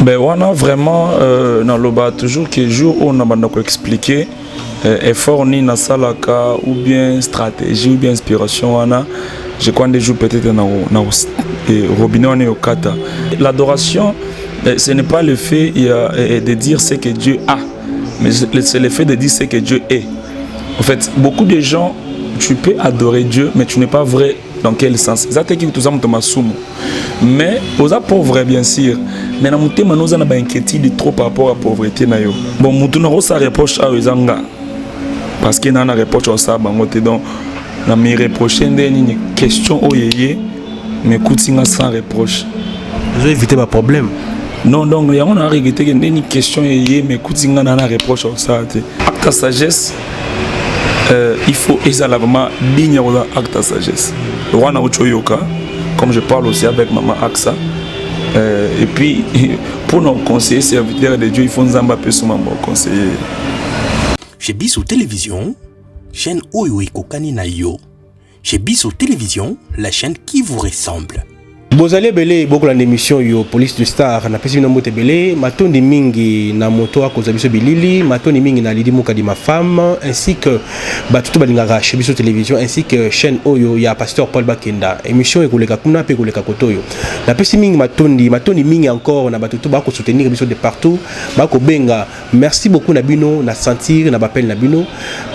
Ben on a vraiment dans le bas toujours que jour où on a besoin expliquer effort ni na salaka ou bien stratégie ou bien inspiration wana je crois des jours peut-être na robinet on est au kata. L'adoration ce n'est pas le fait de dire ce que Dieu a, mais c'est le fait de dire ce que Dieu est. En fait, beaucoup de gens, tu peux adorer Dieu, mais tu n'es pas vrai dans quel sens. Mais aux pauvres bien sûr, mais na mutema nous on a inquiétude trop par rapport à la pauvreté na yo. Bon mutu na rosa reproche à ezanga parce que na reproche au ça bango te donc na me reprocher ndeni question oyeye mais kutinga sans reproche. Vous avez évité ma problème. Non donc il y a on a regretté que ndeni question oyeye mais kutinga na reproche au ça te. Acte sagesse il faut vraiment digne aux actes de sagesse. Rwana Uchoyoka, comme je parle aussi avec maman Aksa. Et puis, pour nos conseillers serviteurs de Dieu, il faut nous embarquer sur mon conseiller. Chez Bissou Télévision, chaîne Oyo Kokani na yo. Chez Bissou Télévision, la chaîne qui vous ressemble. Bozali belé beaucoup l'émission yo police du star na pesi na moto belé matondi mingi na moto a koza biso bilili matondi mingi na lidi muka di ma femme ainsi que batutu balingaka chez biso télévision ainsi que chaîne Oyo ya pasteur Paul Bakenda émission ekoleka kuna pe koleka kotoyo na pesi mingi matondi mingi encore na batutu ba ko soutenir biso de partout ba ko benga merci beaucoup na bino na sentir na bapel na bino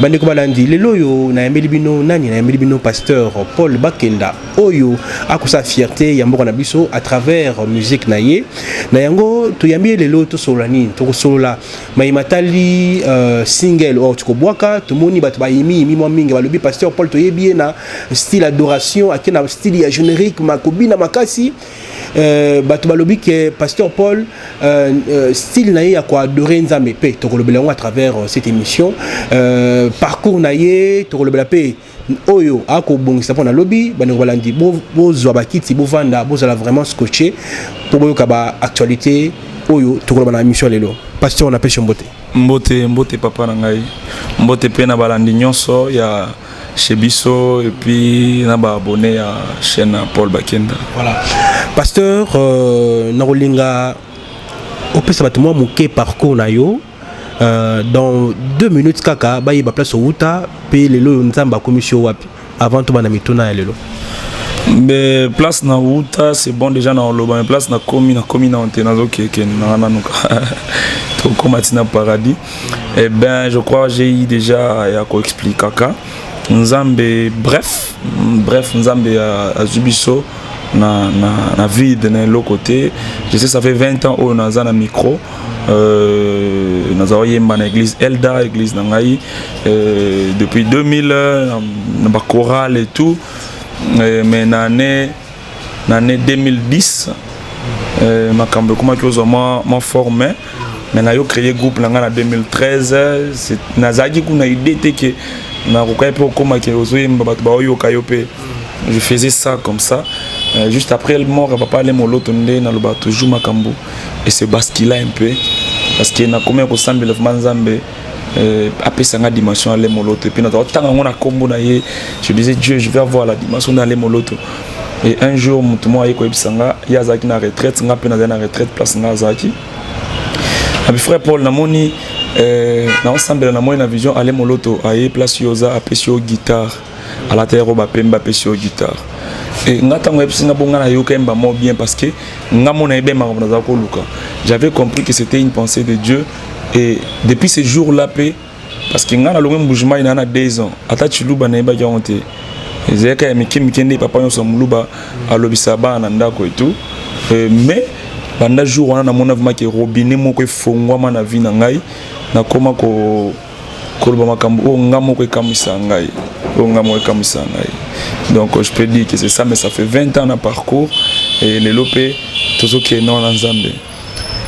bande ko balandi lelo yo na yemeli bino nani na yemeli bino pasteur Paul Bakenda Oyo akosa fierté mboka na biso à travers musique naie na yango to yambie lelo to solani to solola maimatali single or to bwaka to moni bat bayimi mi mo mingi balobi pasteur Paul to yebie na style adoration akena style ya générique makobina makasi bato balobi que pasteur Paul style naie ya ko adorer nzambe pe to kolobela à travers cette émission parcours naie to kolobela pe Oyo ako bongisa pona lobby bana balandi bozwa bakiti bovanda bozala vraiment scotché pour boyoka ba actualité Oyo tokoloba na émission lelo pasteur on appelle mbote papa na ngai mbote pe na balandi nyonso ya chez biso et puis na ba abonné à chaîne Paul Bakenda. Voilà pasteur na rolinga opesa bato mo muke parcours na yo. Dans 2 minutes kaka ba yi ba place outa pe lelo nzamba commission wapi avant tout bana mitona ya lelo mais place na outa c'est bon déjà na loba mais place na commune na ontenazo keke na nanuka to komatina paradis et ben je crois j'ai eu déjà ya ko expliquer kaka nzambe bref nzambe a zubiso na vide na l'autre côté je sais ça fait 20 ans on a un micro nous avons une église Elda église Nangaï depuis 2000 na chorale et tout mais l'année 2010 ma cambe comment que m'a formé mais n'a yo créé groupe en 2013 c'est nazaki kuna idée que na ko pour comment que ozoyemba bato ba yo kayope je faisais ça comme ça juste après le mort papa aller moloto ndé na loba toujours makambo et c'est bascula un peu parce que na combien ko sambela manzambe après ça dimension aller moloto et puis notre temps on a combo na ye je disais Dieu je vais avoir la dimension d'aller moloto et un jour mutu mo ayeko ebisanga yazaki na retraite nga pe na retraite place nga zaki abi frère Paul na moni na ensemble na moi na vision aller moloto aye place yoza apesio guitare à la terre ba pemba apesio guitare et ngatango episinga bonga na yoka mba mo bien parce que ngamona ebe makambo na ko luka j'avais compris que c'était une pensée de Dieu et depuis ce jour là paix parce que ngana longo mbujuma ina na 2 ans ata chiluba na eba jonte ezeka ya mikende papa nyonso muluba alobisa bana ndako et tout mais banda jour wana na mona vraiment que robinet moko efongwa na vie na ngai na koma ko koloba makambo ngamo ko ekamisa ngai ngamo ekamisa ngai donc je peux dire que c'est ça mais ça fait 20 ans de parcours et les lopé tout ce qui est non ensemble.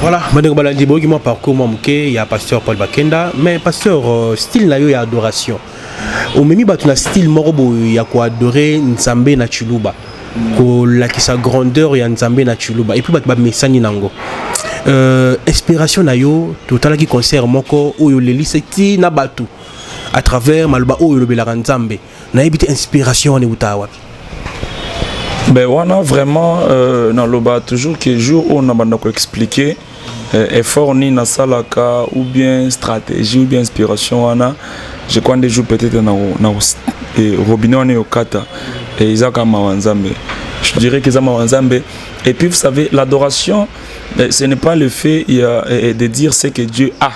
Voilà, madame balandi bogi mon parcours mon muké ya pasteur Paul Bakenda mais pasteur style na yo ya adoration. Au memi batu na style morobo ya ko adorer nzambe na chuluba. Ko la ki sa grandeur ya nzambe na chuluba et puis batu ba mesani nango. Inspiration na yo totala ki concert moko oyo leliseti na batu à travers malba oyo lobela nzambe. Na ebité inspiration ne utawa. Ben on a vraiment dans le bas toujours que jour où on a besoin expliquer effort ni na salaka ou bien stratégie ou bien inspiration wana je crois des jours peut-être na robinet on est au kata et Isaka Mawanzambe. Je dirais que Mawanzambe. Et puis vous savez, l'adoration, ce n'est pas le fait de dire ce que Dieu a,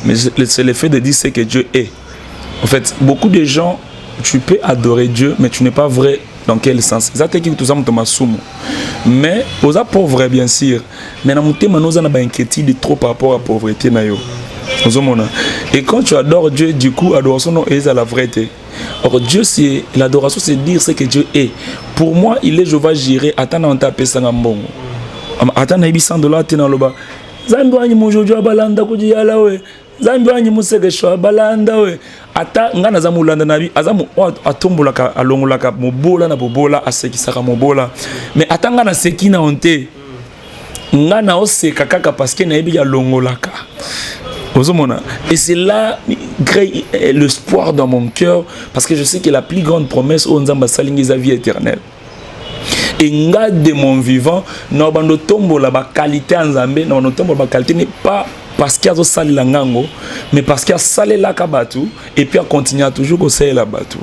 mais c'est le fait de dire ce que Dieu est. En fait, beaucoup de gens, tu peux adorer Dieu, mais tu n'es pas vrai dans quel sens. Mais aux pauvres bien sûr, mais dans mon thème nous avons inquiétude trop par rapport à la pauvreté. Et quand tu adores Dieu, du coup, l'adoration est à la vérité. Or Dieu, c'est l'adoration, c'est dire ce que Dieu est. Pour moi, il est Jéhovah Jireh. Attends, on t'a appelé ça ngambongo. Attends, on a 100 $, t'es dans le bas. Zambi wani mojojo balanda kujiyala we. Zambi wani musegesho balanda we. Ata ngana zamu landa nabi azamu atombola ka alongola ka mobola na bobola asekisaka mobola. Mais ata ngana sekina onte. Ngana oseka kaka parce que na yebi ya longolaka. Et c'est là l'espoir dans mon cœur, parce que je sais que la plus grande promesse, c'est la vie éternelle. Et de mon vivant, la qualité en Zambé, la qualité n'est pas parce qu'il y a salé la ngango, mais parce qu'il y a salé la kabatu, et puis on continue à toujours salé la batu.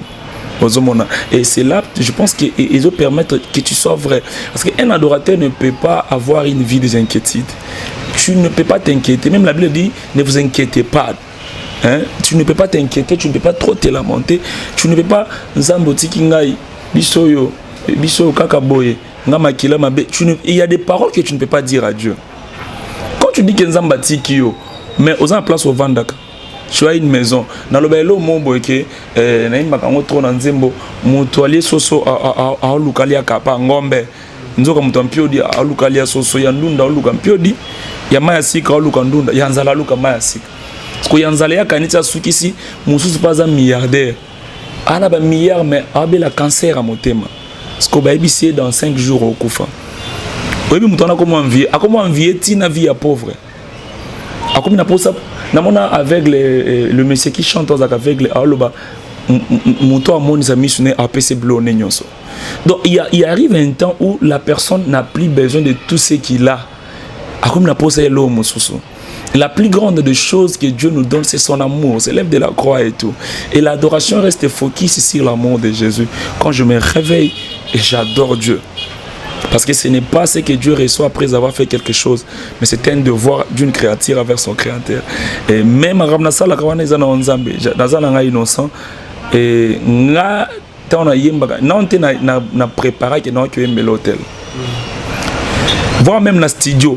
Et c'est là, je pense qu'ils vont permettre que tu sois vrai. Parce qu'un adorateur ne peut pas avoir une vie des inquiétudes. Tu ne peux pas t'inquiéter. Même la Bible dit, ne vous inquiétez pas. Hein? Tu ne peux pas t'inquiéter, tu ne peux pas trop te lamenter. Tu ne peux pas... Il y a des paroles que tu ne peux pas dire à Dieu. Quand tu dis que Nzamba Tikio, mais aux en place au Vandaka, tu as une maison. Dans le belo mombo que naimba kango trop na nzembo mutualie soso a lukalia kapa ngombe nzoka mutampiodi a lukalia soso ya ndunda luka mpiodi ya maya sika luka ndunda ya nzala luka maya sika ko ya nzala ya kanita sukisi mususu paza milliardaire ana ba milliard mais abela cancer à motema parce que ba ebisi dans 5 jours au kufa oyebi mutana comment envier tina vie à pauvre akomi na posa namona avec le monsieur qui chante aux aveugles aloba muto amoni sa missionné a PC blonné nyonso. Donc il arrive un temps où la personne n'a plus besoin de tout ce qu'il a. Akomi na posa elo mususu. La plus grande des choses que Dieu nous donne, c'est son amour, c'est l'œuvre de la croix et tout. Et l'adoration reste focus sur l'amour de Jésus. Quand je me réveille et j'adore Dieu. Parce que ce n'est pas ce que Dieu reçoit après avoir fait quelque chose, mais c'est un devoir d'une créature envers son créateur. Et même à Ramnasala, quand on est dans Nzambe, dans un innocent, et là, on a préparé que nous avons l'hôtel. Voir même la studio,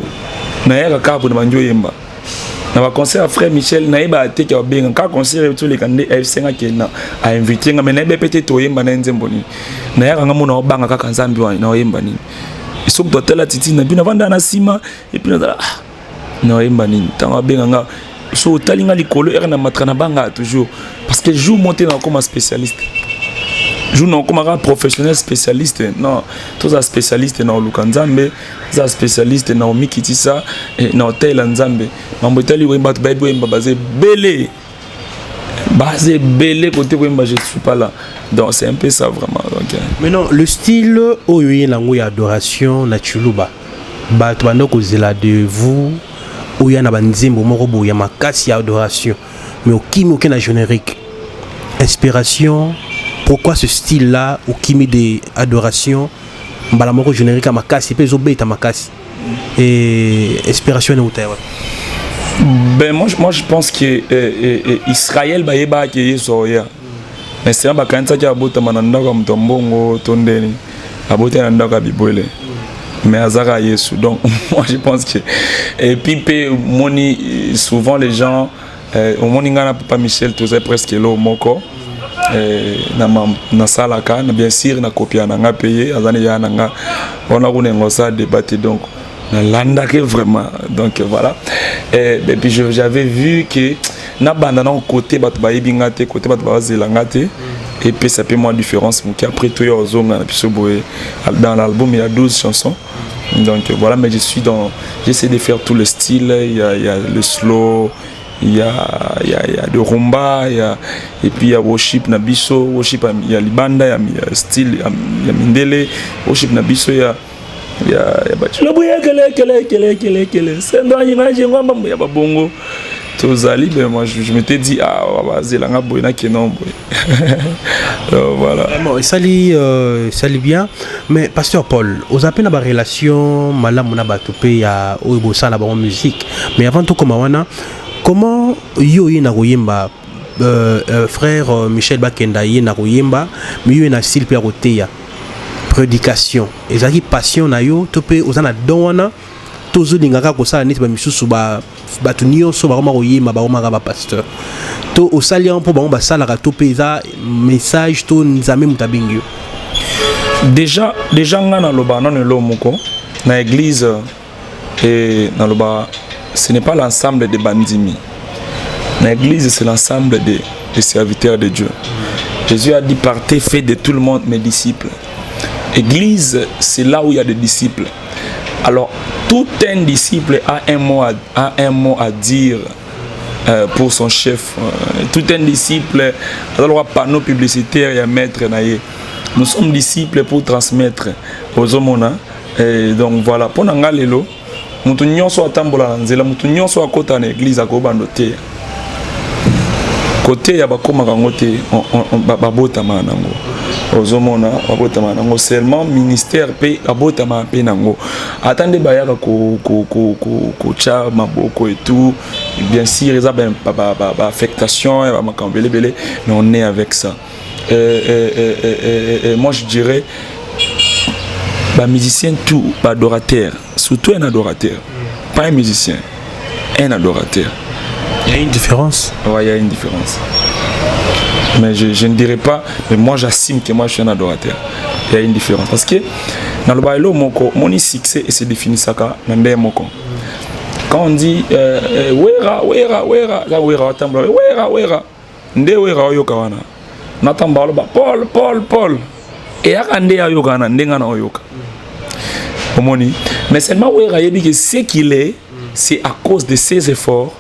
on a un cas pour nous yemba. Dans le concert à frère Michel, na iba ate ka benga ka concert tous les candidats FC nga a invité nga mais na iba peut-être oyemba na nzemboni na yaka nga mona obanga kaka nzambi wa na oyemba nini isoko totela titi na bina vanda na sima et puis na oyemba nini tanga benga nga so talinga likolo era na matrana banga toujours parce que joue monter na comme spécialiste joue non comme un professionnel spécialiste non tous un spécialiste dans Lukanzambe un spécialiste dans Mikitisa et dans Hôtel Nzambe mambotali wemba bible wemba basé belé côté wemba je suis pas là donc c'est un peu ça vraiment donc maintenant le style oyoye nango ya adoration na chuluba ba tobanda kozela de vous oya na banzembo moko boya makasi ya adoration mais okimi okena générique inspiration. Pourquoi ce style-là, au kimi de adoration, balamoko générique à makasi, puis obéit à makasi et inspiration est où? Ben moi je pense que Israël baïba qui est soya. Mais c'est un bakanza qui a bota mananda comme tombongo tondeni, a bota mananda bibole. Mais azara Yesu. Donc moi je pense que et puis moni souvent les gens au moninga na papa Michel tout ça presque lo moko. Na salaka na bien sûr na copia na nga payé azani ya na nga on a une ça débattre donc na landa que vraiment donc voilà et puis j'avais vu que na banda na côté bato ba yebinga te côté bato ba zelanga te et puis ça fait moins différence qui après tout yo zonga na biso boye dans l'album il y a 12 chansons donc voilà mais j'essaie de faire tout le style il y a le slow. Il y a de rumba, et puis il y a worship nabiso, worship il y a libanda, il y a style, il y a mindele, worship nabiso, il y a ya batula boya kele sendo anyinga ngamba ya babongo tozali ben moi je m'étais dit ah bazela nga boya na kenombo voilà bon ça lit bien mais pasteur Paul aux appels na relation malamu na batupe ya oyo sala ba musique mais avant tout comment yo na koyemba frère Michel Bakenda na koyemba mais yo na style pe roteya prédication ezaki passion na yo to pe ozana donwana tozo lingaka ko sala neti ba misusu ba batunio so ba koyemba ba ba pasteur to osali en po ba sala ka to pe za message to nzame mutabingi déjà nga na loba non lo moko na église et na loba ce n'est pas l'ensemble des bandimi. L'église, c'est l'ensemble des serviteurs de Dieu. Jésus a dit, partez, faites de tout le monde mes disciples. Église, c'est là où il y a des disciples. Alors, tout un disciple a un mot à dire pour son chef. Tout un disciple a le panneau publicitaire et à mettre. Nous sommes disciples pour transmettre aux hommes. Donc voilà, pour nous, mutu nyonso atambola nzela mutu nyonso akota na église akobando te côté ya bakoma kango te babotama nango ozomona babotama nango seulement ministère pe abotama pe nango attendez bayaka ko cha maboko et tout bien sûr ça ben affectation et makambo belé mais on est avec ça moi je dirais bah musicien tout bah adorateur surtout un adorateur pas un musicien un adorateur il y a une différence ouais il y a une différence mais je ne dirais pas mais moi j'assume que moi je suis un adorateur il y a une différence parce que dans le bailo mon succès et se définit ça même moko quand on dit wera nde wera oyoka wana natamba ba Paul et akande ayoka na ndenga na oyoka mais seulement que ce qu'il est, c'est à cause de ses efforts,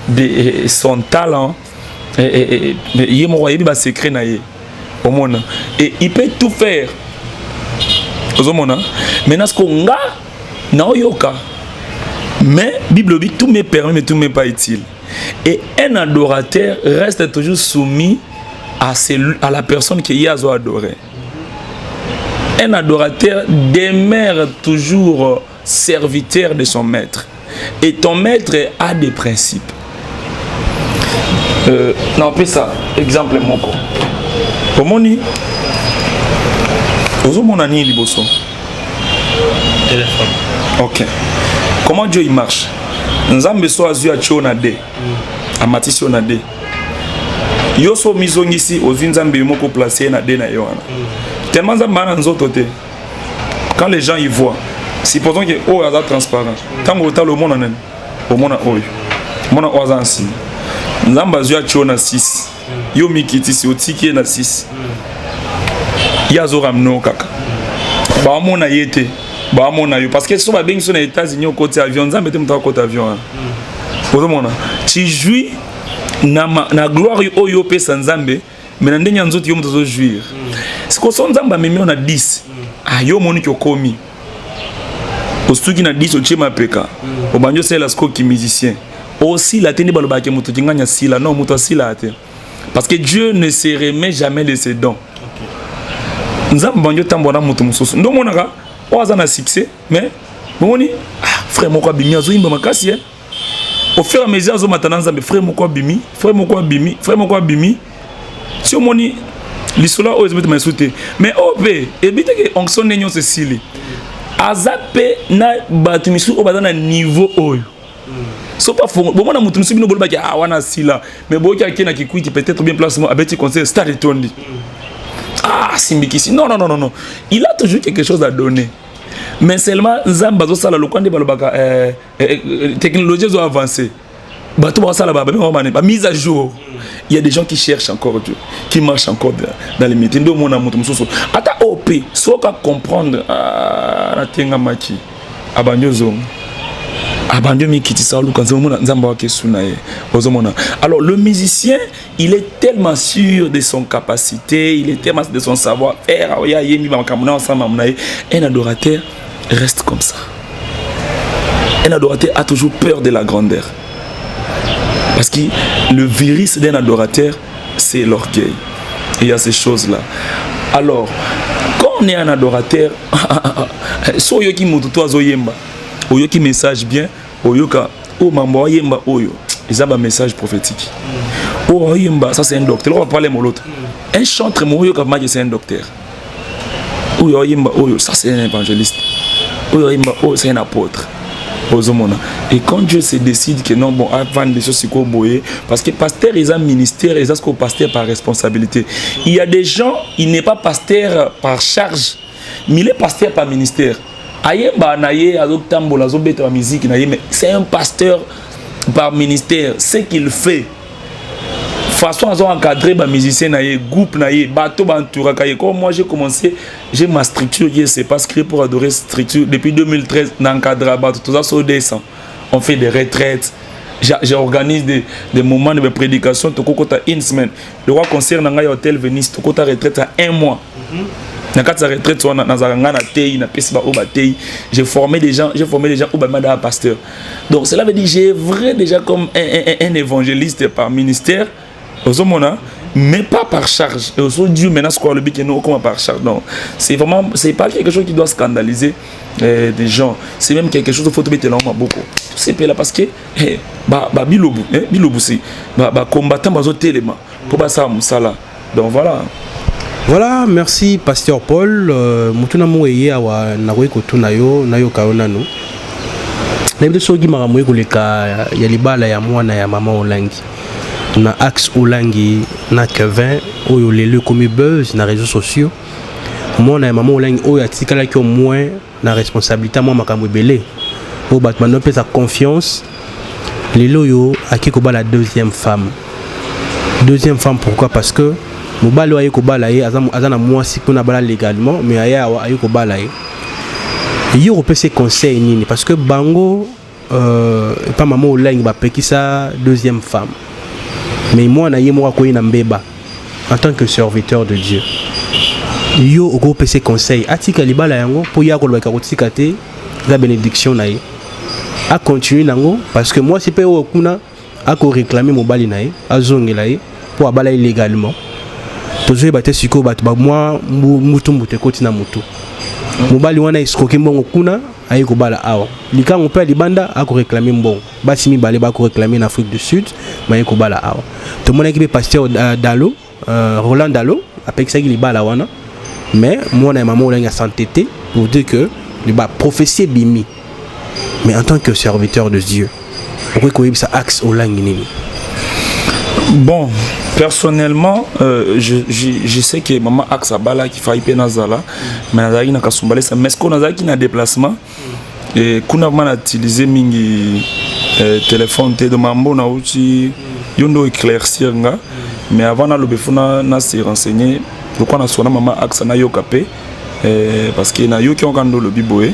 de son talent, et il peut tout faire. Maintenant, ce qu'on a, mais Bible dit tout me permet, mais tout ne m'est pas utile. Et un adorateur reste toujours soumis à la personne qui a adoré. Un adorateur demeure toujours serviteur de son maître. Et ton maître a des principes. Non, pas ça. Exemple, moko. Comment on dit? Comment on dit liboso? Téléphone. Ok. Comment Dieu il marche? Nzambe so azu a chona de. Amatisi ona de. Yo so mizongisi ozu nzambe moko placer na de na yoana. Tellement quand les gens y voient, supposons que oh est transparent. Tant que le monde en au monde oh, monde en ainsi. Nzamba zua chona 6. Yo mikiti si otiki na 6. Ya zo ramno kaka. Ba mona yete, ba mona yo parce que so ba bengi so na États-Unis au côté avion, nzamba te mutaka côté avion. Ozo mona. Tu jouis na gloire oyo pe sanzambe. Mais dans les autres, ils ont jouir. C'est qu'on s'en zamba mais on a 10. Ah yo moni qui komi. Au studio na 10 au chema peka. Au banjo c'est la sco qui musicien. Aussi la teni baloba ke muto tinganya sila non muto sila ate. Parce que Dieu ne se remet jamais de ses dons. Nzamba banjo tambona muto mususu. Ndo monaka oza na succès mais moni frère moko bimi azo imba makasi hein. Au fur et à mesure azo matana nzambe frère moko bimi. Si on moni l'isola aux émeutes m'a sauté mais op et bité que onction n'ayons ce sili azape na batumisu au bazana niveau oyo so pas bon na mutumisu bino bolba ki ah wana sila mais boki akena ki kwiti peut-être bien placement abeti conseil stade tondi ah simbikisi non il a toujours quelque chose à donner mais seulement nzamba zo sala lokwande balobaka technologie zo avancer bato ba sala ba mise à jour. Il y a des gens qui cherchent encore Dieu, qui marchent encore dans les métiers. Donc mon amour, ata op, soit qu'à comprendre la tenga machi, abanyozo, abanyo mi kiti sa lu kanzo mona nzamba ke sunaye, ozomona. Alors le musicien, il est tellement sûr de son capacité, il est tellement de son savoir-faire. Oya yemi ba kamuna ensemble munaye, un adorateur. reste comme ça. Un adorateur a toujours peur de la grandeur. Parce que le virus d'un adorateur, c'est l'orgueil. Et il y a ces choses-là. Alors, quand on est un adorateur, so yo ki mutu to azoyemba, oyo ki message bien, oyo ka o mambo yemba oyo, ils ont un message prophétique. Oh yemba, ça c'est un docteur. On va parler de l'autre. Un chanteur moyo ka magie c'est un docteur. Oyo yemba oyo, ça c'est un évangéliste. Oyo yemba oyo c'est un apôtre. Et quand Dieu se décide que non, bon, avant des choses, parce que pasteur, ils ont un ministère, ils ont ce qu'on pasteur par responsabilité. Il y a des gens, il n'est pas pasteur par charge, mais il est pasteur par ministère. C'est un pasteur par ministère. Ce qu'il fait, façon à encadrer les musiciens, les groupes, les bateaux, comme moi j'ai commencé, j'ai ma structure qui c'est pas script pour adorer structure depuis 2013 n'encadre tout ça sur descend. On fait des retraites, j'organise des moments de prédication, tout côté une semaine. Le roi concert dans un hôtel Venise, tout côté retraite à 1 mois. Dans la retraite sur j'ai formé des gens au Bamada pasteur. Donc cela veut dire j'ai vrai déjà comme un évangéliste par ministère. Mais pas par charge. Et aussi Dieu maintenant ce qu'on le dit nous comme par charge. Donc c'est vraiment c'est pas quelque chose qui doit scandaliser des gens. C'est même quelque chose qu'il faut mettre là beaucoup. C'est là parce que bilobu c'est combattant bazo téléma pour ba ça musala. Donc voilà. Voilà, merci pasteur Paul. Mutuna moye awa nawe kotuna yo nayo kaona no. Na biso sogi maramoye koleka ya libala ya mwana ya mama Olangi. Na axe Olangi na Kevin oyo lelo comme buzz na réseaux sociaux. Moi na maman Olangi oyo atikala ki au moins na responsabilité moi makambo belé. O batman pe sa confiance. Lelo yo akiko ba la deuxième femme. Deuxième femme pourquoi? Parce que mobalo ayiko bala ye azana moi si kuna bala légalement mais aya ayiko bala ye. Yo repé ses conseils nini parce que bango pas maman Olangi ba pekisa deuxième femme. Mais moi, je suis en tant que serviteur de Dieu. Yo au groupe ses conseils. Atika libala yango pour ya ko lobaka kotikate la bénédiction nae. A continuer nango parce que moi c'est pas au kuna a ko réclamer mobali nae, a zongela ye pour abala illégalement. Tozo baté siko bat ba moi mutu mute koti na mutu. Mobali wana iskoki mbongo kuna ayi ko bala awa. Lika on peut libanda a ko réclamer mbongo. Basimi balé ba ko réclamer en Afrique du Sud, mais ko bala awa. Tout le monde qui est pasteur Dalo, Roland Dalo, avec ça il bala wana. Mais moi na maman Olangi a s'entêté pour dire que il va prophétie bimi. Mais en tant que serviteur de Dieu, pourquoi ça axe Olangi nini? Bon, personnellement, je sais que maman axe a bala qui fait penazala, mais nazaki na kasumbale ça. Mais ce qu'on a qui na déplacement et qu'on a mal utilisé mingi téléphone te de mambo na uchi yondo éclaircir nga. Mais avant na lobefuna na se renseigner pourquoi na sona maman axe na yokape parce que na yoki on kando le biboé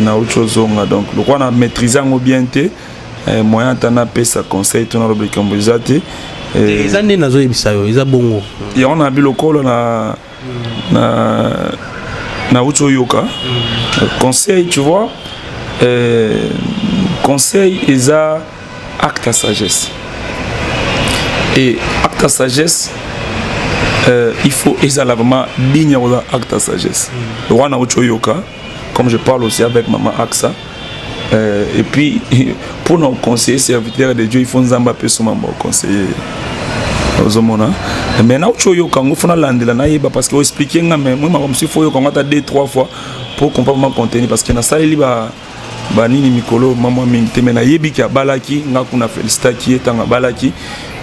na autre chose donc le quoi na maîtriser en bien te moyen tana pesa conseil to na lobekamboizate les années nazo yebisa yo eza bongo et on a bilokolo na autre yoka conseil tu vois conseil eza acte à sagesse et acte à sagesse il faut vraiment bien acte à sagesse le roi na autre yoka comme je parle aussi avec maman Aksa et puis pour nos conseillers serviteurs de Dieu il faut nous embapper sur mon conseiller mais na autre yoka on faut landela na yeba parce que expliquer nga mais moi comme si faut yoka ngata 2-3 fois pour comprendre mon contenu parce que na sali liba banini mikolo mama mingte mais na yebi ki balaki nga kuna félicita ki etanga balaki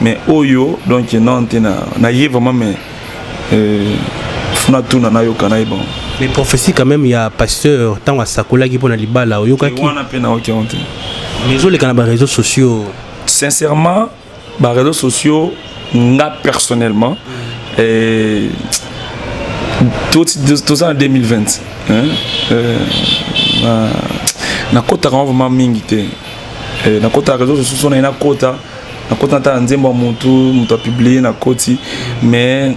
mais oyo donc non na yeba vraiment mais funa tuna na yoka na yeba. Les prophéties quand même il y a pasteur tant à sakola qui pona libala oyoka ki wana pe na okionte mais les canaux réseaux sociaux sincèrement les réseaux sociaux nga personnellement tout ça en 2020 na kota vraiment mingité na kota réseaux sociaux na kota ta nzembo mutu a publié na koti mais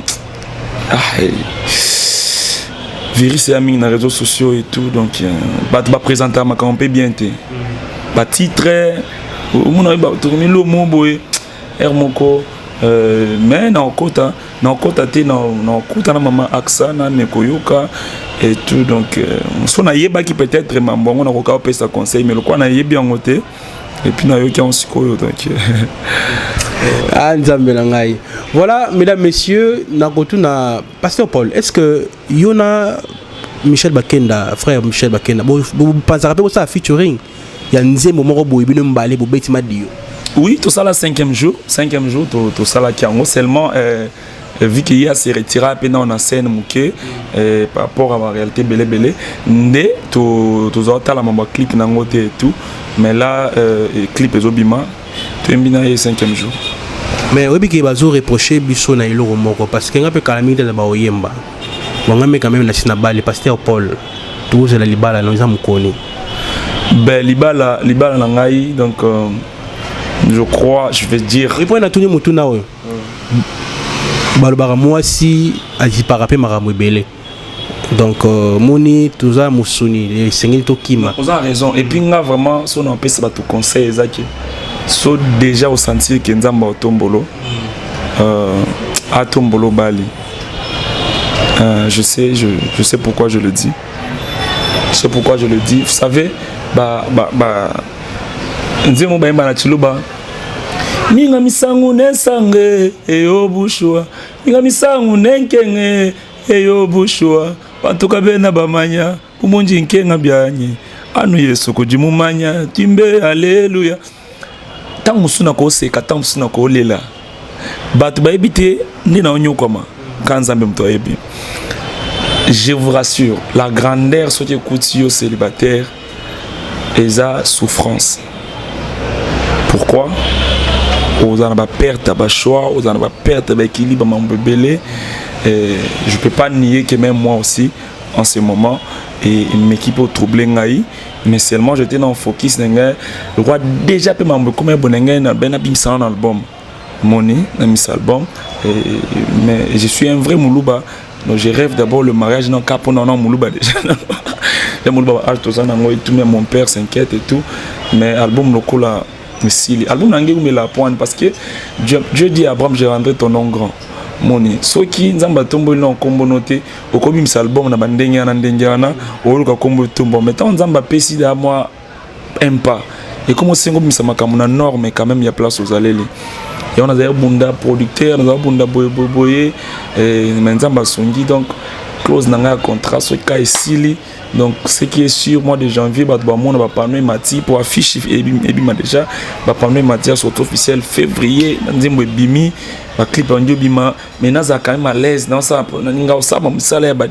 virus et mis dans les réseaux sociaux et tout, donc bah tu vas présenter ma campagne bien té bah titre on a tourné le mot boy hermoko mais na kota te na kota na maman aksa na nekoyoka et tout, donc on a yeba qui peut-être vraiment bon on a encore pas sa conseil mais le quoi na yebi en côté et puis na yoki en sikoyo donc voilà mesdames messieurs nakotu na pasteur Paul, est-ce que yona Michel Bakenda, frère Michel Bakenda, vous pensez que ça featuring il y a un moment où il y a un balai pour bêtir madio. Oui, tout ça la cinquième jour, tout ça la Kiango seulement vu qu'il y a se retiré à peine en scène mouké par rapport à la réalité belé né tout ça la maman clip nangote et tout, mais là clip est obima tu es bien le cinquième jour. Mais oui qu'il va vous reprocher biso na ilo moko parce que ngape calamité za ba oyemba. Wangame quand même na sinaba le pasteur Paul tout c'est la libala nous a mukoni. Ben libala nangai donc je crois je vais dire répondre à tout le monde na we balobara moi si aji parapé maramu belé donc moni tout ça musuni les sengeli to kima vous avez raison et puis nga vraiment son on peut se battre conseil ezaki so déjà au sentir que nzamba otombolo atombolo bali je sais pourquoi je le dis. Je sais pourquoi je le dis. Vous savez, nzemo ba na chiluba. Minga misangu nesange eyo bushwa. Minga misangu nenkenge eyo bushwa. Batuka bena bamanya umunji nkenga byanyi. Anu Yesu kujimumanya timbe haleluya. Tangu suna ko seka tangu suna ko lela. Batu ba ebite ndina onyokoma. Kanzambe mto ebi. Je vous rassure, la grandeur ce qui écoute aux célibataires est sa souffrance. Pourquoi? Aux en a perte à choix, aux en a perte d'équilibre mon bébé. Je peux pas nier que même moi aussi en ce moment et m'équipe au troublé ngaï, mais seulement j'étais dans le focus le roi déjà peut m'en comme un bon na ben abimsan album. Moni dans mis album mais je suis un vrai moulouba. Donc je rêve d'abord le mariage non cap non moulouba déjà. Le moulouba tout ça et tout même mon père s'inquiète et tout mais album local là si album nangé ou me la pointe parce que Dieu dit à Abraham j'ai rendu ton nom grand. Moni so qui nzamba tombo non kombo noté au comme mis album na bandenge na ndengana au ka kombo tombo mais tant nzamba pesi da moi aime pas et comme c'est comme ça makamuna norme quand même il y a place aux allées. Et on a des bunda producteurs, on a des bunda boye et maintenant songi donc close dans un contrat ce cas ici donc ce qui est sûr mois de janvier bah on va parler mati pour afficher et bima déjà va parler matière sur officiel février dans bimi va clip en bima maintenant ça quand même à l'aise dans ça ninga ça mon salaire bah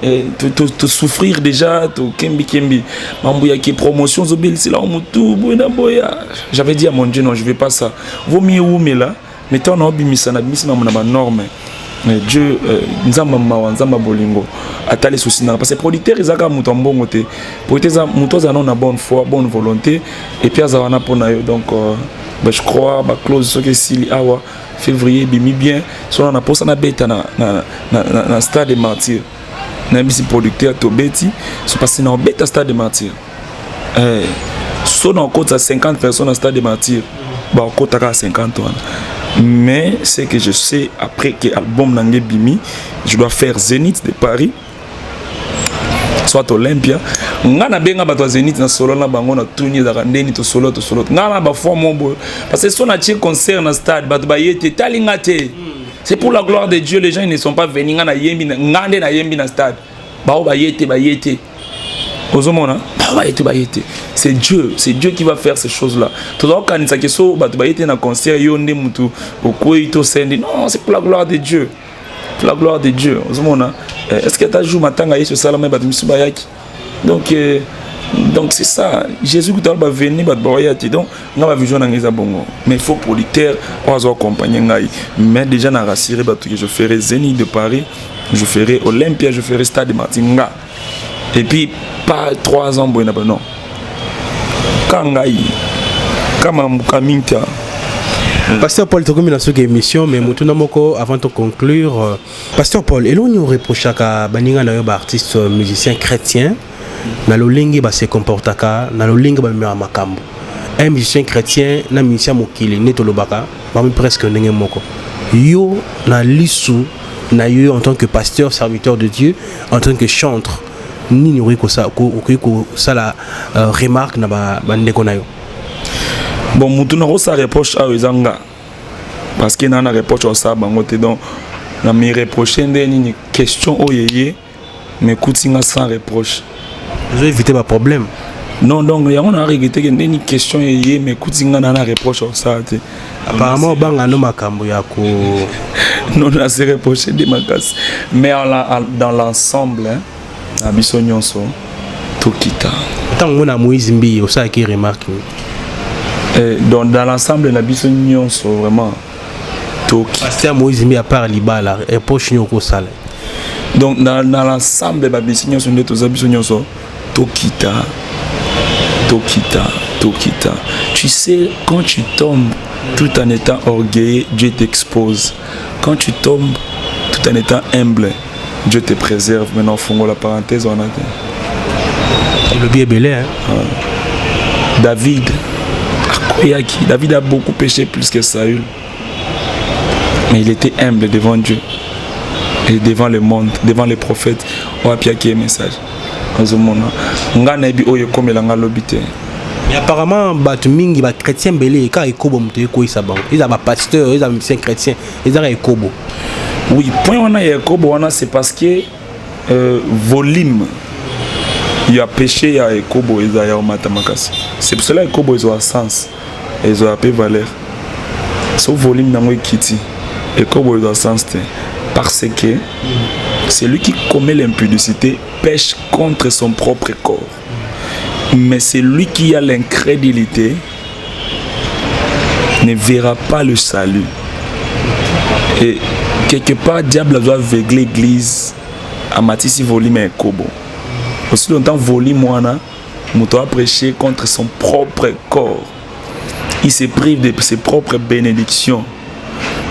te souffrir déjà to kembi mambuya qui promotion zobel c'est là on tout boya j'avais dit à mon Dieu non je vais pas ça vaut mieux où mais là mettons on bimisa na bimisa na norme Dieu nzamba mawa nzamba bolingo atali souci na parce que producteur ezaka muto mbongo te producteur muto za na bonne foi bonne volonté et puis azana pona yo donc je crois ba close ce que si awa février bimi bien so na posa na beta na stade des martyrs na bisi producteur to beti so passer na beta stade des martyrs so na compte 50 personnes na stade des martyrs ba compte à 50 ans. Mais ce que je sais après que l'album Nangé Bimi, je dois faire Zénith de Paris, soit Olympia. Ngana benga bato Zénith na solo na bango na tuni da ndeni to solo. Ngana ba fois mon boy parce que son atie concert na stade bato ba yete talingate. C'est pour la gloire de Dieu, les gens ils ne sont pas venus ngana yembi ngande na yembi na stade. Ba yete. Ozomona c'est Dieu qui va faire ces choses-là. Tout le monde qui so ba yete na concert yonde mutu okoito sendi non c'est pour la gloire de Dieu. Pour la gloire de Dieu. Ozomona est-ce que tu joues matanga yesu salama ba misuba yaki. Donc c'est ça. Jésus qui va venir ba boyati donc on va vision ngeza bongo. Mais il faut producteur ozo accompagner ngai. Mais déjà na rassurer ba que je ferai Zénith de Paris, je ferai Olympia, je ferai Stade de Martinga. Et puis pas 3 ans bon non. Kangai kama mukaminta Pasteur Paul, tu as commis dans cette émission, mais avant de conclure, Pasteur Paul, et l'on nous reproche à Baninga un artiste musicien chrétien, na lolingi ba se comportaka, na lolingi ba mera makambo. Un musicien chrétien, na musicien mokili, neto lobaka, ba presque ndenge moko. Yo na lisu na yo en tant que pasteur, serviteur de Dieu, en tant que chanteur, ni ni ko ça la remarque na ba ndeko na yo. Bon, mutuna ko sa reproche a ezanga parce que nana reproche au ça bango te donc na mi reprocher ndeni question oyeye mais kutinga sans reproche. Vous éviter pas problème. Non donc il y a on a regretté que ndeni question oyeye mais kutinga nana reproche au ça te. Apparemment banga no makambo ya ko non na se reprocher de makas mais dans l'ensemble hein na biso nyonso tokita. Tant mona Moïse Mbi au ça qui remarque. Donc dans l'ensemble na biso nyonso vraiment toki. Pasteur Moïse Mbi à part libala et poche nyoko sala. Donc dans l'ensemble ba biso nyonso ndeto za biso nyonso tokita. Tu sais quand tu tombes tout en étant orgueilleux, Dieu t'expose. Quand tu tombes tout en étant humble, Dieu te préserve. Maintenant fongo la parenthèse on a le bien belé hein. David a beaucoup péché plus que Saül. Mais il était humble devant Dieu. Et devant le monde, devant les prophètes. On a piqué un message. Mais apparemment, les chrétiens belé, quand ils kobo ils ont des pasteurs, ils ont des chrétiens, ils ont des kobo. Oui, point on a kobo, c'est parce que volume. Il y a péché, il y a kobo, il y a matamakas. C'est pour cela que kobo ils ont un sens. Ils ont un peu valeur. Ce volume n'a pas quitté. Et kobo ils ont un sens. Parce que celui qui commet l'impudicité pêche contre son propre corps. Mais celui qui a l'incrédulité ne verra pas le salut. Et quelque part, diable doit aveugler l'église à Matisse volume et kobo. Aussi longtemps, volume moana, Mouto a prêché contre son propre corps. Il se prive de ses propres bénédictions.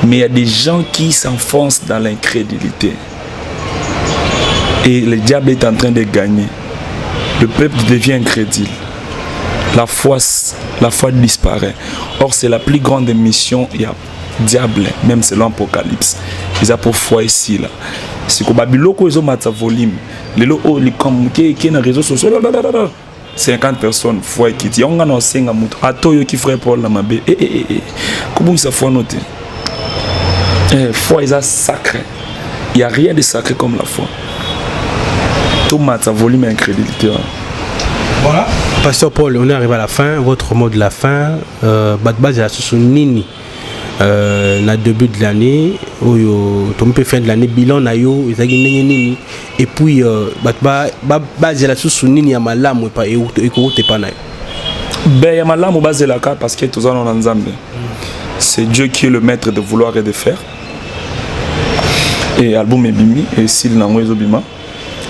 Mais il y a des gens qui s'enfoncent dans l'incrédulité. Et le diable est en train de gagner. Le peuple devient incrédule. La foi disparaît. Or, c'est la plus grande mission. Il y a diable, même selon l'Apocalypse. Ils ont pour foi ici. Là. C'est que Babylone, ils ont mis sa volume. Les lots, les communiqués, qui sont dans les réseaux sociaux. 50 personnes, foi qui dit, on a un 5 moutons. À toi, qui ferait Paul la mabé. Comment ça foi noter? Foi, est sacré. Il n'y a rien de sacré comme la foi. Tout mat, ça volume et incrédulité. Voilà. Pasteur Paul, on est arrivé à la fin. Votre mot de la fin, Badbaz est la sous-nini. Na début de l'année, tu peux faire de l'année bilan na yo, et puis Badbaz est la sous-nini à malam ou pas et où t'es pas na. Ben ya malam ou base la cas parce que tous en Nzambe. C'est Dieu qui est le maître de vouloir et de faire. Et album est bimi et s'il n'a pas bima.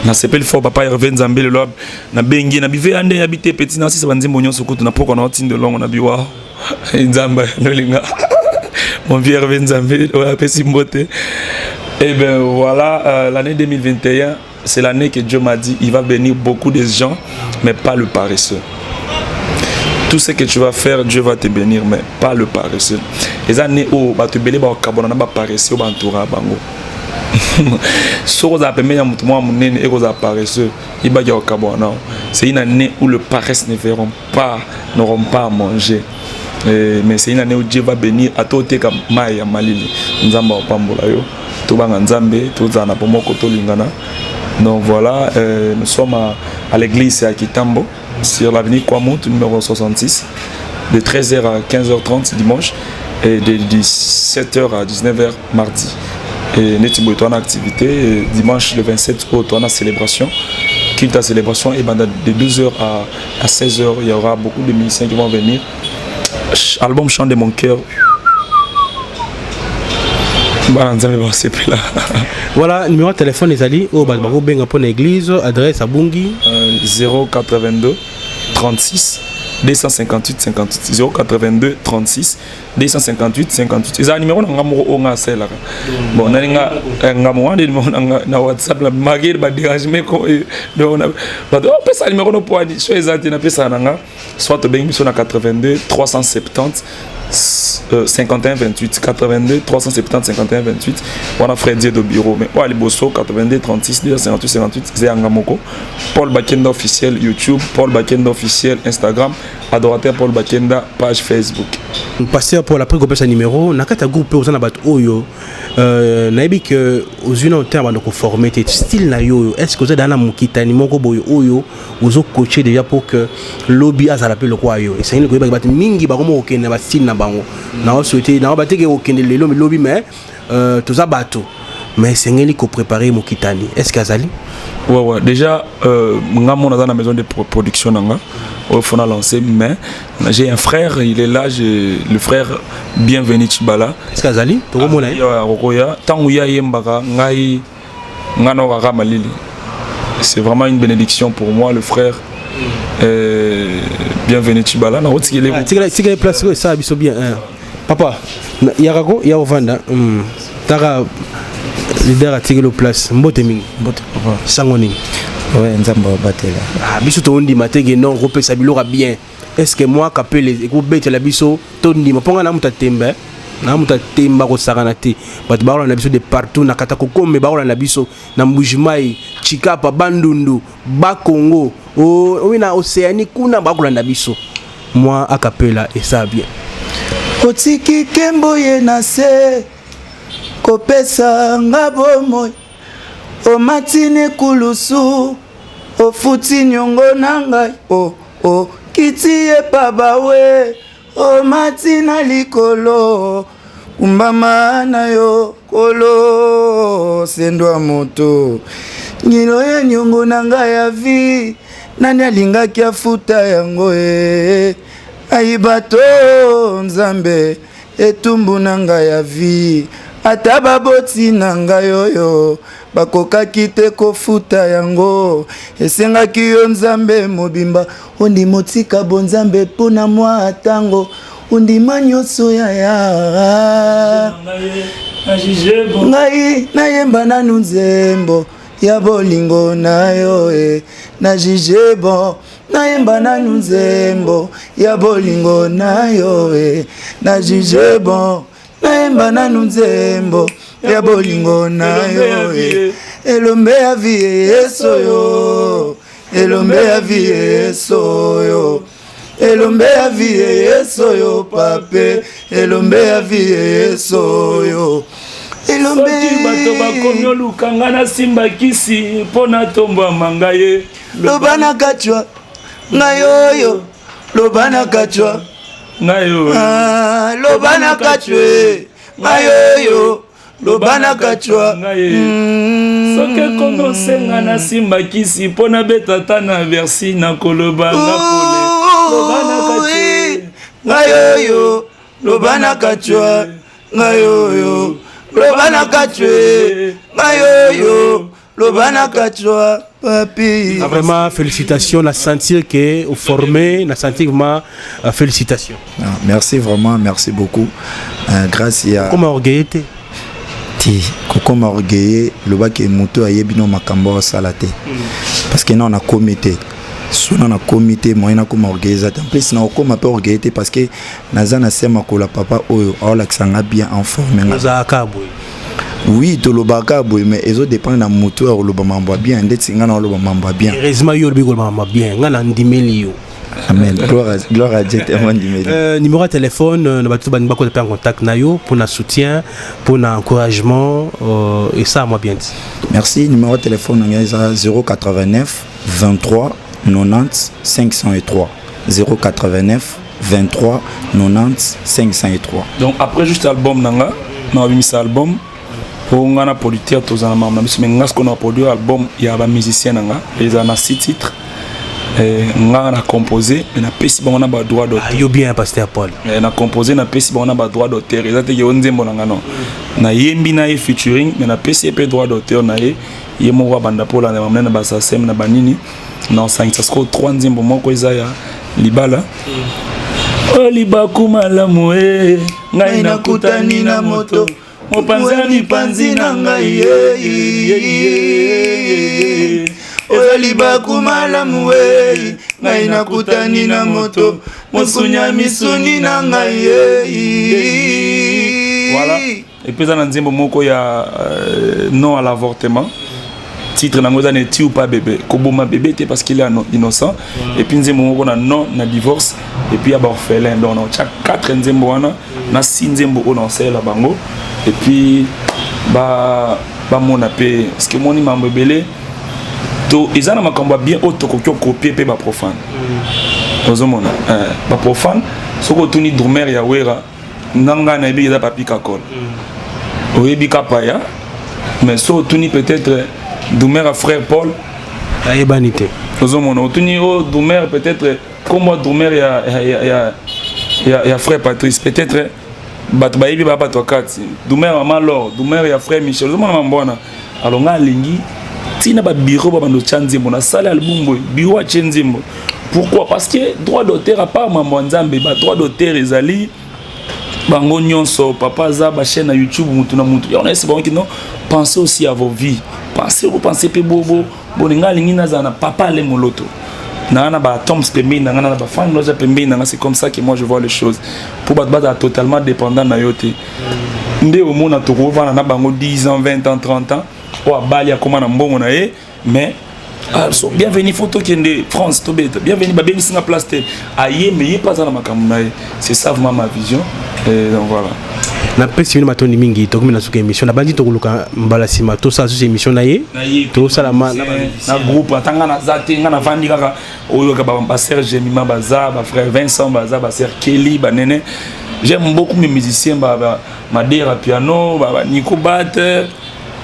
Na sepel fort papa Hervé Nzambe le lob na bengi na bive ande habité petit na si banzi mbonyo sokoto na poko na otinde longo na biwa Nzamba le linga mon vieux Hervé Nzambe ouais pesi mbote. Et ben voilà l'année 2021 c'est l'année que Dieu m'a dit il va bénir beaucoup de gens mais pas le paresseux. Tout ce que tu vas faire, Dieu va te bénir, mais pas le paresseux. Les années où tu bénis, tu vas pas paresseux, tu vas t'entourer. C'est une année où le paresse n'auront pas à manger. Mais c'est une année où Dieu va bénir à tout comme Maya Malili. Donc voilà, nous sommes à l'église à Kitambo, sur l'avenue Kwamount, numéro 66, de 13h à 15h30 dimanche et de 17h à 19h mardi. Et nous avons une activité, dimanche le 27 août, on a une célébration, culte à célébration, et de 12h à 16h, il y aura beaucoup de musiciens qui vont venir. Album Chant de mon cœur. Voilà, numéro de téléphone les alliés au Balbaro Benga pour l'église, adresse à Bungi 082 36 258 58 082 36 258 58 eza numéro na ngamo onga sela bon na nga ngamo ande na WhatsApp la magir ba dérangement ko donc ba pesa numéro no pour ani so ezati na pesa na nga soit ben biso na 82 370 51 28 82 370 51 28 on a Freddy de bureau mais on a les bosso 82 36 258 58 c'est Angamoko Paul Bakenda officiel YouTube Paul Bakenda officiel Instagram adorateur Paul Bakenda page Facebook passer pour la prix qu'on numéro nakata groupe aux anabat oyo naibi que aux une en terme de conformité style na yo est-ce que vous êtes dans la mukita ni moko boyo oyo ozo coacher déjà pour que lobby az appelle le quoi yo et c'est une ko ba mingi ba komo okene ba style na bango na souhaiter na ba teke okene le lobby mais tout ça bateau mais c'est ngeli ko préparer mukitani est-ce qu'azali ouais déjà ngamo dans la maison de production nanga au fond a lancé mais j'ai un frère il est là le frère Bienvenu Chibala est-ce qu'azali to mo na ya tangu ya yembaka ngai ngano kaka malili c'est vraiment une bénédiction pour moi le frère Bienvenu Chibala na roti ele tika place ça biso bien papa yarako ya ovanda taka leader a tiré le place mbote mingi mbote papa sangoni ouais nzamba batela biso to ndi matege non groupe ça bilora bien est-ce que moi capelle ko bete la biso to ndi maponga na mutatembe na mutatemba ko sakana te bat baola na biso de partout na katako kombe baola na biso na mbujimai chikapa bandundu bakongo o na océanie kuna bakola na biso moi a capella et ça bien otiki kembo ye na se kopesa ngabomo o matine kulusu o futi nyongo nangai o kiti e pabawe o matina likolo kumbama na yo kolo sendwa moto ngilo ye nyongo nangai ya vi nani alingaki afuta yango ayibato nzambe etumbu nanga ya vi ata baboti nanga yoyo bakokaki te kofuta yango esengaki yo nzambe mobimba ondi motika bonzambe pona mwa tango undima nyonso ya ngai nayemba nanu nzembo ya bolingo na yo na jije bon nayemba nanu nzembo ya bolingo na yo na jije bon nayemba nanu nzembo ya bolingo na yo elombe ya vie yesoyo elombe ya vie yesoyo elombe ya vie yesoyo pape elombe ya vie yesoyo elombe bato bakomi lukanga na simba kisi pona tomba mangaye lobana kachwa ngayoyo lobana kachwa ngayo lobana kachwe ngayoyo lobana kachwa soke kongo senga na simba kisi pona betata na versi na koloba ngapole lobana kachwe ngayoyo lobana kachwa ngayoyo lobana kachwe ngayoyo lobana kachwa papi. Vraiment félicitations, na sentir que au formé, na sentir vraiment félicitations. Merci vraiment, merci beaucoup. Grâce à comment orgueillité ti comment orgueillé le ba ke moto ayebino makambo salate parce que non on a comité sona na comité moyena comme orgueillé en plus na okoma pe orgueillé parce que nazana sema ko la papa oyo ala kisanga bien en forme nga kabwe. Oui, tout le bagage, mais ils ont dépend d'un moteur ou le bambou bien, des signes dans le bambou bien. Heureusement, il y a le bambou bien. On a 10 millions. Amen. Gloire à Dieu. Numéro de téléphone, nous avons en contact pour notre soutien, pour notre encouragement et ça, moi bien dit. Merci. Numéro de téléphone 089 23 90 503 089 23 90 503. Donc après juste album nanga, on a mis cet album. On a produit tous en maman, mais ce qu'on a produit album, il y a des musiciens ils ont 6 titres. On a composé, on a payé on a pas droit d'auteur. Ah, bien pasteur Paul. On a composé, on a payé on a pas droit d'auteur. Ils ont dit on dit bon non. Na yembi na featuring, on a payé pas droit d'auteur na yemo wa banda Paul na mamna na basasem na banini. Non 5 ça se 3e moment ko izaya libala o libaku malamu ngai nakutani na moto mopanza mipanzi na ngai oyo libaku malamu ngai nakutani na moto mosunya misuni na ngai voilà et puis dans nzembo moko ya non à l'avortement titre nango za ne tu ou pas bébé koboma bébé te parce qu'il est innocent et puis nzembo moko na non na divorce et puis ya ba orphelin donc on a 4 nzembo wana na 6 nzembo on la bango et puis ba mona pe parce que moni mambo belé to ezana makambo bien autokoki copier pe ba profane ozomona ba profane soko tuni dormer ya wera nanga na ebi za papi kakol oyebi kapaya mais so tuni peut-être dormer à frère Paul ayebanité ozomona tuni o dormer peut-être comme dormer ya frère Patrice peut-être bat bayebi ba bato kati dormer maman Laure dormer ya frère Michel ozomona mambona alors nga lingi tina ba bureau ba bando chanzimbo na sala album bureau a chanzimbo pourquoi parce que droit d'auteur à part maman Nzambe ba droit d'auteur ezali bango nyonso papa za ba chaîne na YouTube mutu na mutu on essaie bon qui non pensez aussi à vos vies pensez pe bobo boninga lingi na zana papa le moloto na ba toms pembe na ba fan loja pembe na c'est comme ça que moi je vois les choses pour ba totalement dépendant na yote nde au monde to ko vana na bango 10 ans 20 ans 30 ans o abali akoma na mbongo na ye mais also bienvenue photo kende France to beta bienvenue ba bengi singa place te aye mais pas dans makambo na ye c'est ça vraiment ma vision et donc voilà na pesi mino matoni mingi to comme na suka émission na bandi to kuluka mbala sima to sa su émission na ye to sala na groupe atanga na zate nga na vandi kaka oyo ka ba Serge Mima baza ba frère Vincent baza ba sœur Kelly ba nene j'aime beaucoup mes musiciens ba Madera piano ba Nico batteur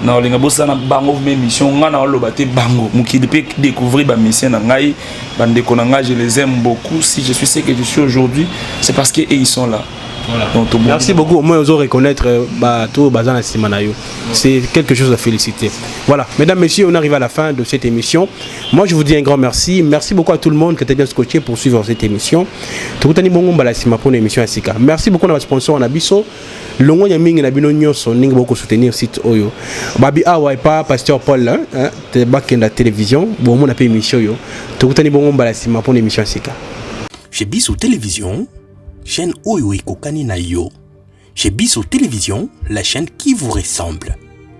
na olinga bosa na bango émission nga na oloba te bango mukili pe découvrir ba musiciens na ngai ba ndeko na ngai je les aime beaucoup si je suis ce que je suis aujourd'hui c'est parce que ils sont là. Voilà. Donc, merci beaucoup. Au moins, vous reconnaître tout Bazan Simanayo. C'est quelque chose à féliciter. Voilà, mesdames, messieurs, on arrive à la fin de cette émission. Moi, je vous dis un grand merci. Merci beaucoup à tout le monde qui était bien scotché pour suivre cette émission. Merci beaucoup à notre sponsor Nabiso. Longo Yaming et Nabino Nyoso, Ning beaucoup soutenir le site Oyo. Babi Awa pas Pasteur Paul, hein, t'es back in la télévision. Bon, on a payé émission Yo. Tout le monde pour l'émission Sika. Chez Bissou Télévision. Chaîne Oyo Kokani na yo. Chez Bissou Télévision, la chaîne qui vous ressemble.